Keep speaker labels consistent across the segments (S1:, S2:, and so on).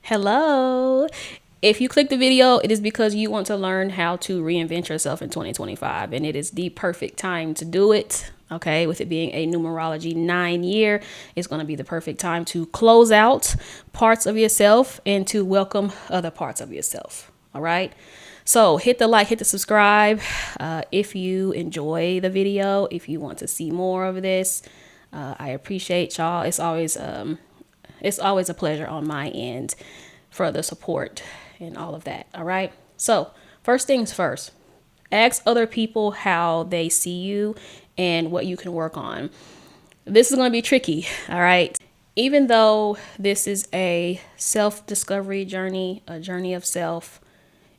S1: Hello. If you click the video, it is because you want to learn how to reinvent yourself in 2025, and it is the perfect time to do it. Okay, with it being a numerology 9 year, it's going to be the perfect time to close out parts of yourself and to welcome other parts of yourself. All right. So hit the like, hit the subscribe. If you enjoy the video, if you want to see more of this, I appreciate y'all. It's always a pleasure on my end for the support and all of that. All right. So, first things first, ask other people how they see you and what you can work on. This is going to be tricky. All right. Even though this is a self discovery journey, a journey of self,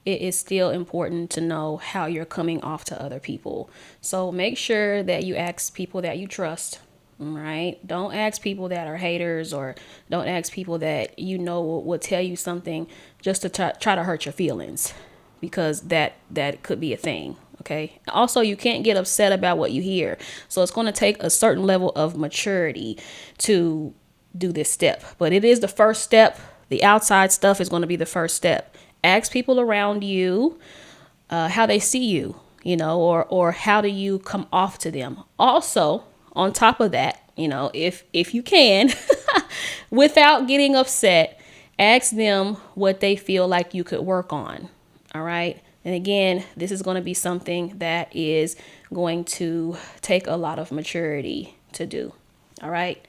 S1: it is still important to know how you're coming off to other people. So make sure that you ask people that you trust. Right? Don't ask people that are haters, or don't ask people that you know will tell you something just to try to hurt your feelings, because that could be a thing. Okay. Also, you can't get upset about what you hear. So it's going to take a certain level of maturity to do this step, but it is the first step. The outside stuff is going to be the first step. Ask people around you how they see you, or how do you come off to them. Also, on top of that, if you can, without getting upset, ask them what they feel like you could work on. All right. And again, this is going to be something that is going to take a lot of maturity to do. All right.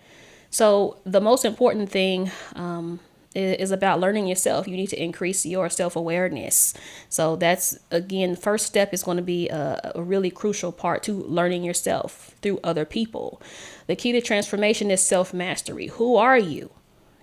S1: So the most important thing is about learning yourself. You need to increase your self-awareness. So that's, again, the first step is going to be a really crucial part to learning yourself through other people. The key to transformation is self-mastery. Who are you?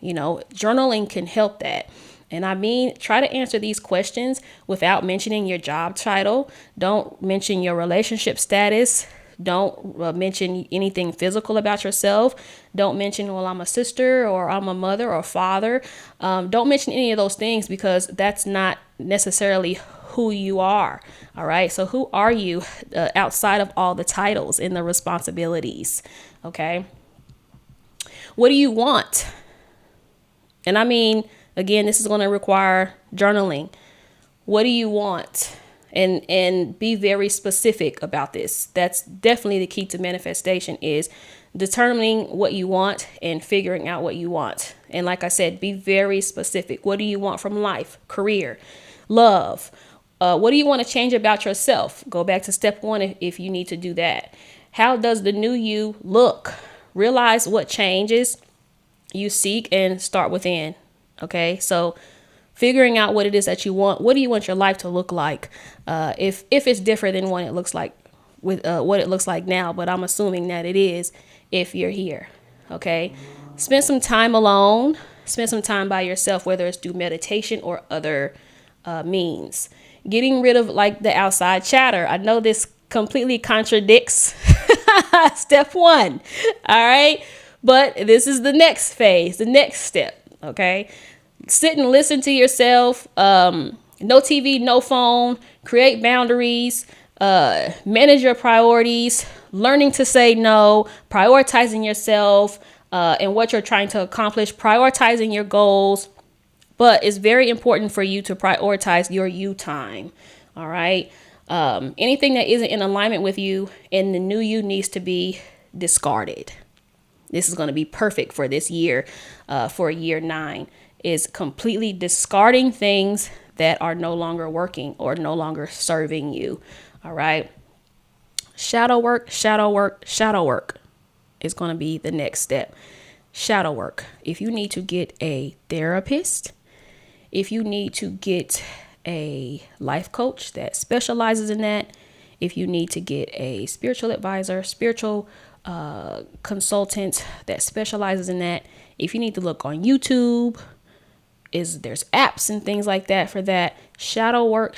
S1: Journaling can help that. And I mean, try to answer these questions without mentioning your job title. Don't mention your relationship status. Don't mention anything physical about yourself. Don't mention, well, I'm a sister, or I'm a mother or father. Don't mention any of those things, because that's not necessarily who you are. All right. So who are you outside of all the titles and the responsibilities? Okay. What do you want? And I mean, again, this is going to require journaling. What do you want? And be very specific about this. That's definitely the key to manifestation, is determining what you want and figuring out what you want. And like I said, be very specific. What do you want from life, career, love? What do you want to change about yourself? Go back to step one if you need to do that. How does the new you look? Realize what changes you seek and start within. Okay, so figuring out what it is that you want. What do you want your life to look like? If it's different than what it looks like with what it looks like now, but I'm assuming that it is if you're here. Okay, spend some time alone. Spend some time by yourself, whether it's through meditation or other means. Getting rid of the outside chatter. I know this completely contradicts step one. All right, but this is the next phase, the next step. Okay. Sit and listen to yourself. No TV, no phone. Create boundaries. Manage your priorities. Learning to say no. Prioritizing yourself and what you're trying to accomplish. Prioritizing your goals. But it's very important for you to prioritize your you time. All right. Anything that isn't in alignment with you and the new you needs to be discarded. This is going to be perfect for this year, for year 9. Is completely discarding things that are no longer working or no longer serving you. All right. Shadow work is going to be the next step. Shadow work. If you need to get a therapist, if you need to get a life coach that specializes in that, if you need to get a spiritual advisor, spiritual consultant that specializes in that, if you need to look on YouTube, there's apps and things like that for that. Shadow work,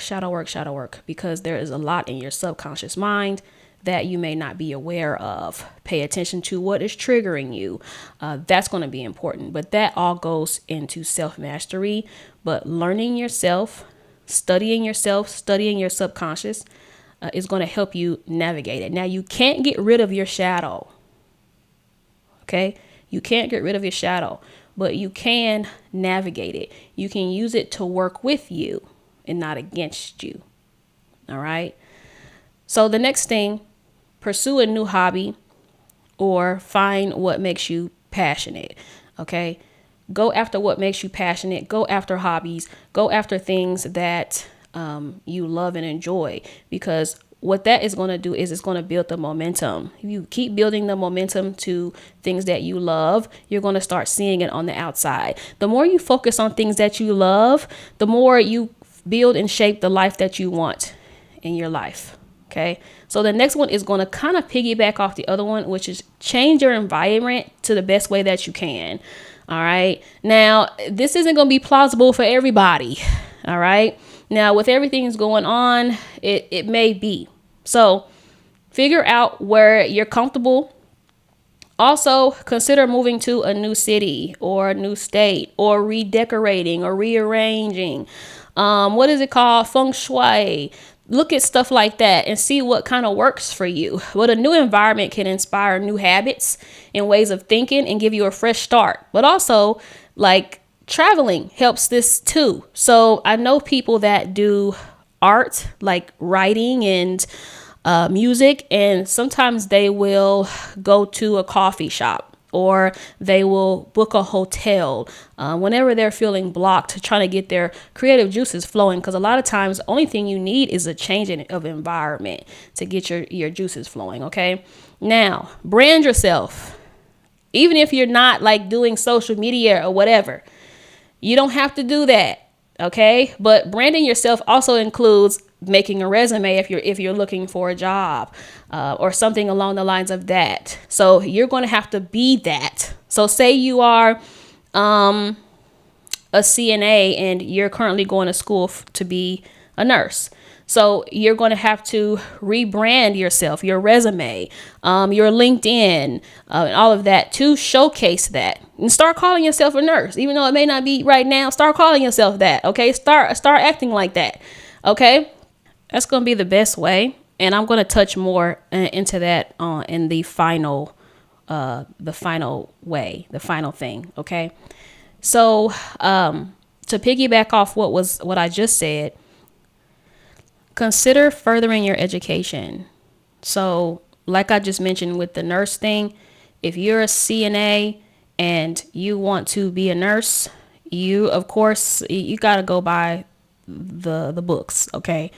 S1: because there is a lot in your subconscious mind that you may not be aware of. Pay attention to what is triggering you. That's going to be important, but that all goes into self-mastery. But learning yourself, studying your subconscious is going to help you navigate it. Now, you can't get rid of your shadow. Okay. You can't get rid of your shadow. but you can navigate it. You can use it to work with you and not against you. All right. So the next thing, pursue a new hobby or find what makes you passionate. Okay. Go after what makes you passionate. Go after hobbies. Go after things that you love and enjoy, because what that is going to do is it's going to build the momentum. If you keep building the momentum to things that you love, you're going to start seeing it on the outside. The more you focus on things that you love, the more you build and shape the life that you want in your life. Okay. So the next one is going to kind of piggyback off the other one, which is change your environment to the best way that you can. All right. Now, this isn't going to be plausible for everybody. All right. Now, with everything that's going on, it may be. So figure out where you're comfortable. Also, consider moving to a new city or a new state, or redecorating or rearranging. What is it called? Feng shui. Look at stuff like that and see what kind of works for you. Well, a new environment can inspire new habits and ways of thinking and give you a fresh start. But also, like, traveling helps this too. So I know people that do art, like writing and music, and sometimes they will go to a coffee shop or they will book a hotel whenever they're feeling blocked, trying to get their creative juices flowing. Because a lot of times, the only thing you need is a change of environment to get your juices flowing. Okay. Now, brand yourself. Even if you're not like doing social media or whatever, you don't have to do that. Okay. But branding yourself also includes making a resume if you're looking for a job or something along the lines of that. So you're going to have to be that. So say you are a CNA and you're currently going to school to be a nurse. So you're going to have to rebrand yourself, your resume, your LinkedIn, and all of that to showcase that. And start calling yourself a nurse, even though it may not be right now. Start calling yourself that. Okay, start acting like that. Okay, that's going to be the best way. And I'm going to touch more into that in the final way, the final thing. Okay, so to piggyback off what I just said. Consider furthering your education. So like I just mentioned with the nurse thing, if you're a CNA and you want to be a nurse, you got to go by the books. Okay.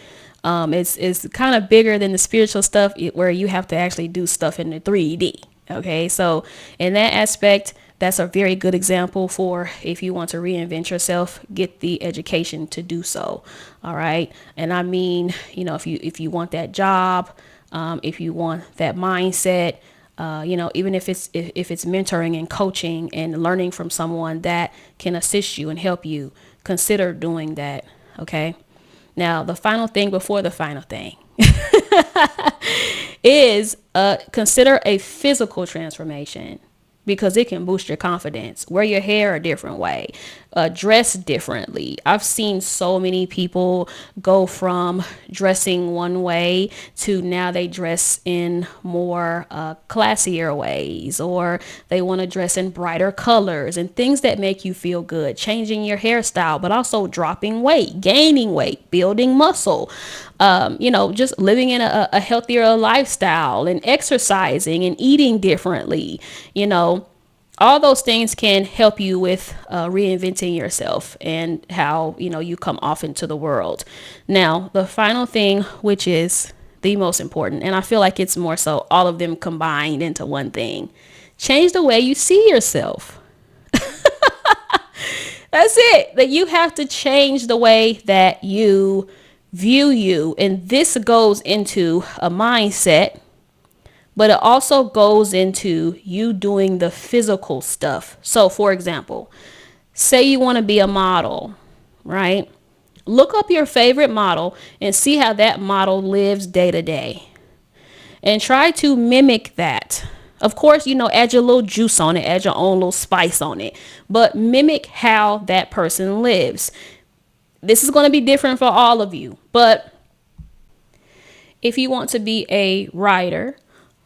S1: It's kind of bigger than the spiritual stuff where you have to actually do stuff in the 3D. Okay. So in that aspect, that's a very good example for if you want to reinvent yourself, get the education to do so. All right. And I mean, if you want that job, if you want that mindset, even if it's mentoring and coaching and learning from someone that can assist you and help you, consider doing that. Okay. Now, the final thing before the final thing is consider a physical transformation, because it can boost your confidence. Wear your hair a different way, dress differently. I've seen so many people go from dressing one way to now they dress in more classier ways, or they want to dress in brighter colors and things that make you feel good, changing your hairstyle, but also dropping weight, gaining weight, building muscle, just living in a healthier lifestyle and exercising and eating differently. All those things can help you with reinventing yourself and how, you come off into the world. Now, the final thing, which is the most important, and I feel like it's more so all of them combined into one thing, change the way you see yourself. That's it. That you have to change the way that you view you. And this goes into a mindset, but it also goes into you doing the physical stuff. So, for example, say you want to be a model, right? Look up your favorite model and see how that model lives day to day. And try to mimic that. Of course, add your little juice on it, add your own little spice on it, but mimic how that person lives. This is going to be different for all of you. But if you want to be a writer,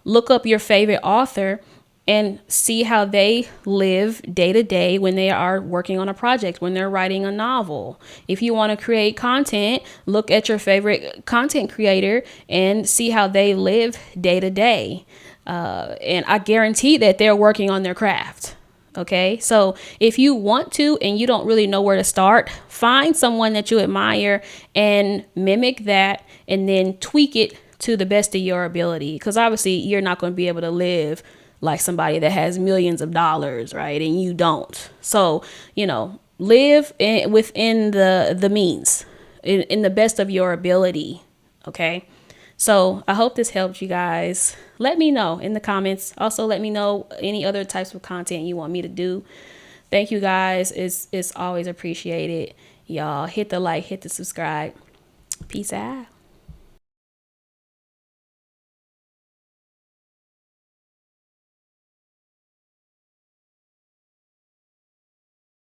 S1: look up your favorite author and see how they live day to day when they are working on a project, when they're writing a novel. If you want to create content, look at your favorite content creator and see how they live day to day. And I guarantee that they're working on their craft. Okay, so if you want to and you don't really know where to start, find someone that you admire and mimic that, and then tweak it to the best of your ability. Because obviously, you're not going to be able to live like somebody that has millions of dollars, right? And you don't. So, live within the means, in the best of your ability. Okay. So I hope this helped you guys. Let me know in the comments. Also, let me know any other types of content you want me to do. Thank you guys. It's always appreciated. Y'all hit the like, hit the subscribe. Peace out.